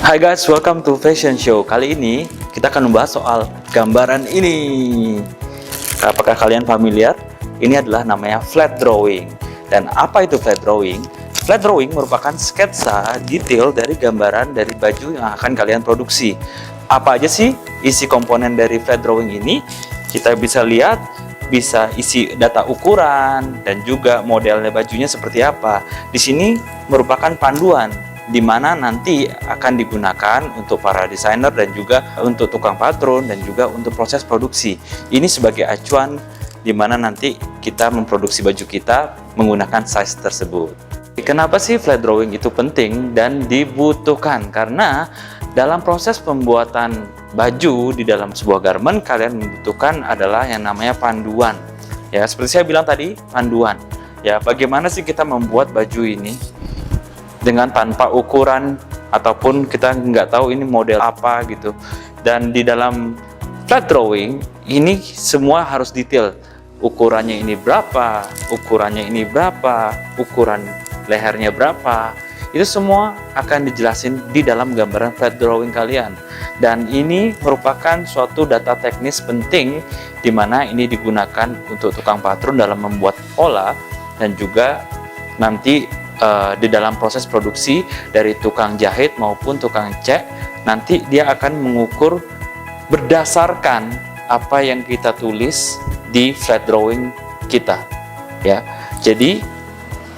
Hai guys, welcome to Fashion Show. Kali ini kita akan membahas soal gambaran ini. Apakah kalian familiar? Ini adalah namanya flat drawing. Dan apa itu flat drawing? Flat drawing merupakan sketsa detail dari gambaran dari baju yang akan kalian produksi. Apa aja sih isi komponen dari flat drawing ini? Kita bisa lihat, bisa isi data ukuran dan juga modelnya bajunya seperti apa. Di sini merupakan panduan di mana nanti akan digunakan untuk para desainer dan juga untuk tukang patron dan juga untuk proses produksi. Ini sebagai acuan di mana nanti kita memproduksi baju kita menggunakan size tersebut. Kenapa sih flat drawing itu penting dan dibutuhkan? Karena dalam proses pembuatan baju di dalam sebuah garment, kalian membutuhkan adalah yang namanya panduan. Ya, seperti saya bilang tadi, panduan. Ya, bagaimana sih kita membuat baju ini dengan tanpa ukuran ataupun kita nggak tahu ini model apa gitu. Dan di dalam flat drawing ini semua harus detail. Ukurannya ini berapa, ukurannya ini berapa, ukuran lehernya berapa. Itu semua akan dijelasin di dalam gambaran flat drawing kalian. Dan ini merupakan suatu data teknis penting di mana ini digunakan untuk tukang patron dalam membuat pola dan juga nanti di dalam proses produksi dari tukang jahit maupun tukang cat, nanti dia akan mengukur berdasarkan apa yang kita tulis di flat drawing kita, ya. Jadi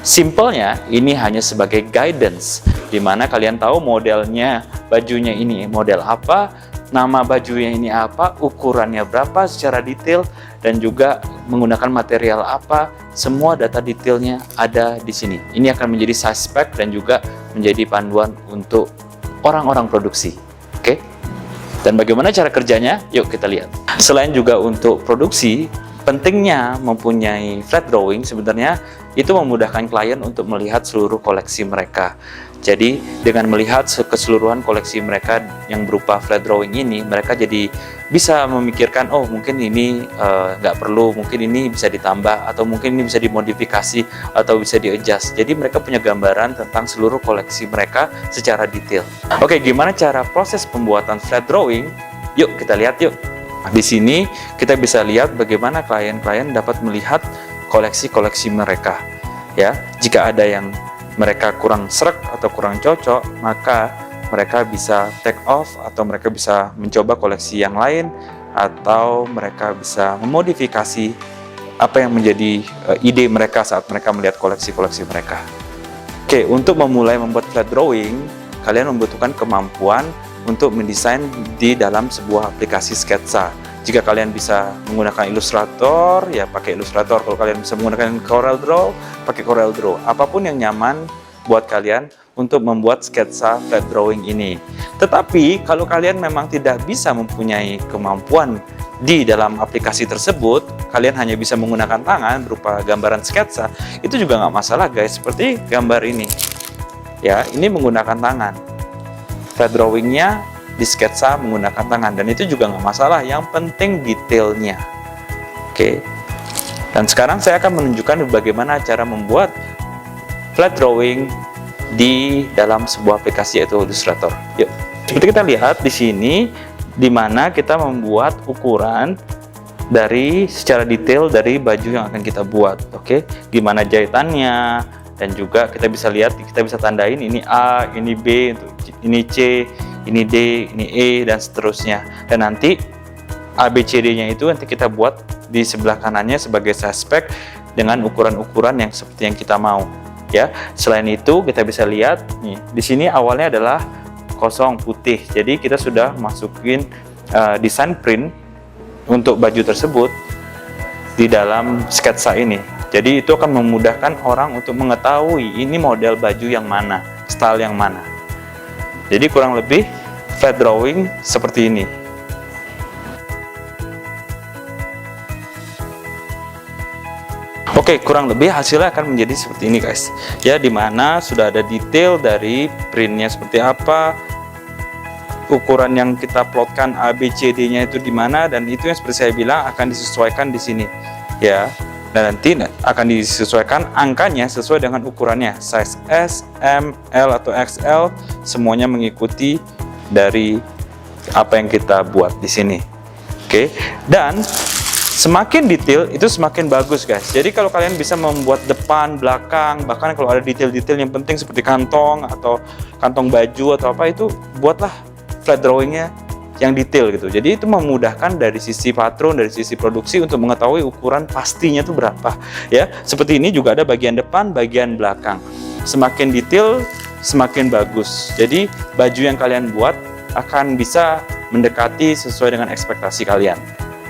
simpelnya ini hanya sebagai guidance, di mana kalian tahu modelnya bajunya ini model apa, nama bajunya ini apa, ukurannya berapa secara detail, dan juga menggunakan material apa. Semua data detailnya ada di sini. Ini akan menjadi size spec dan juga menjadi panduan untuk orang-orang produksi. Oke? Dan bagaimana cara kerjanya? Yuk kita lihat. Selain juga untuk produksi, pentingnya mempunyai flat drawing sebenarnya itu memudahkan klien untuk melihat seluruh koleksi mereka. Jadi dengan melihat keseluruhan koleksi mereka yang berupa flat drawing ini, mereka jadi bisa memikirkan, oh mungkin ini nggak perlu, mungkin ini bisa ditambah, atau mungkin ini bisa dimodifikasi, atau bisa di-adjust. Jadi mereka punya gambaran tentang seluruh koleksi mereka secara detail. Oke, gimana cara proses pembuatan flat drawing? Yuk kita lihat yuk. Di sini kita bisa lihat bagaimana klien-klien dapat melihat koleksi-koleksi mereka. Ya, jika ada yang mereka kurang srek atau kurang cocok, maka mereka bisa take off atau mereka bisa mencoba koleksi yang lain, atau mereka bisa memodifikasi apa yang menjadi ide mereka saat mereka melihat koleksi-koleksi mereka. Oke, untuk memulai membuat flat drawing, kalian membutuhkan kemampuan untuk mendesain di dalam sebuah aplikasi sketsa. Jika kalian bisa menggunakan Illustrator, ya pakai Illustrator. Kalau kalian bisa menggunakan Corel Draw, pakai Corel Draw. Apapun yang nyaman buat kalian untuk membuat sketsa flat drawing ini. Tetapi kalau kalian memang tidak bisa mempunyai kemampuan di dalam aplikasi tersebut, kalian hanya bisa menggunakan tangan berupa gambaran sketsa, itu juga nggak masalah guys. Seperti gambar ini. Ya, ini menggunakan tangan. Flat drawingnya di sketsa menggunakan tangan, dan itu juga nggak masalah, yang penting detailnya. Oke. Dan sekarang saya akan menunjukkan bagaimana cara membuat flat drawing di dalam sebuah aplikasi yaitu Illustrator. Yuk. Seperti kita lihat di sini, di mana kita membuat ukuran dari secara detail dari baju yang akan kita buat. Oke, gimana jahitannya, dan juga kita bisa lihat, kita bisa tandain ini A, ini B, ini C, ini D, ini E, dan seterusnya. Dan nanti ABCD-nya itu nanti kita buat di sebelah kanannya sebagai size spec dengan ukuran-ukuran yang seperti yang kita mau. Ya, selain itu kita bisa lihat nih, di sini awalnya adalah kosong putih. Jadi kita sudah masukin desain print untuk baju tersebut di dalam sketsa ini. Jadi itu akan memudahkan orang untuk mengetahui ini model baju yang mana, style yang mana. Jadi kurang lebih flat drawing seperti ini. Oke, kurang lebih hasilnya akan menjadi seperti ini guys. Ya, dimana sudah ada detail dari printnya seperti apa, ukuran yang kita plotkan ABCD-nya itu di mana, dan itu yang seperti saya bilang akan disesuaikan di sini. Ya, dan nanti akan disesuaikan angkanya sesuai dengan ukurannya, size S, M, L atau XL, semuanya mengikuti dari apa yang kita buat di sini. Oke, dan semakin detail itu semakin bagus guys. Jadi kalau kalian bisa membuat depan, belakang, bahkan kalau ada detail-detail yang penting seperti kantong atau kantong baju atau apa, itu buatlah flat drawingnya yang detail gitu. Jadi itu memudahkan dari sisi patron, dari sisi produksi untuk mengetahui ukuran pastinya itu berapa ya. Seperti ini juga ada bagian depan, bagian belakang. Semakin detail semakin bagus. Jadi baju yang kalian buat akan bisa mendekati sesuai dengan ekspektasi kalian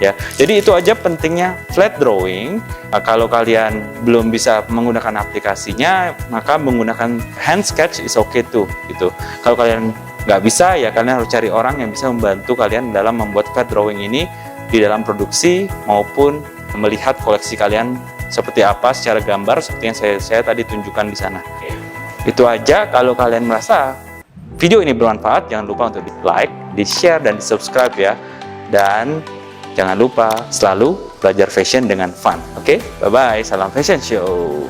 ya. Jadi itu aja pentingnya flat drawing. Nah, kalau kalian belum bisa menggunakan aplikasinya, maka menggunakan hand sketch is okay tuh gitu. Kalau kalian nggak bisa, ya kalian harus cari orang yang bisa membantu kalian dalam membuat flat drawing ini di dalam produksi maupun melihat koleksi kalian seperti apa secara gambar, seperti yang saya tadi tunjukkan di sana. Itu aja. Kalau kalian merasa video ini bermanfaat, jangan lupa untuk di like, di share, dan di subscribe ya. Dan jangan lupa selalu belajar fashion dengan fun. Oke, bye-bye. Salam Fashion Show.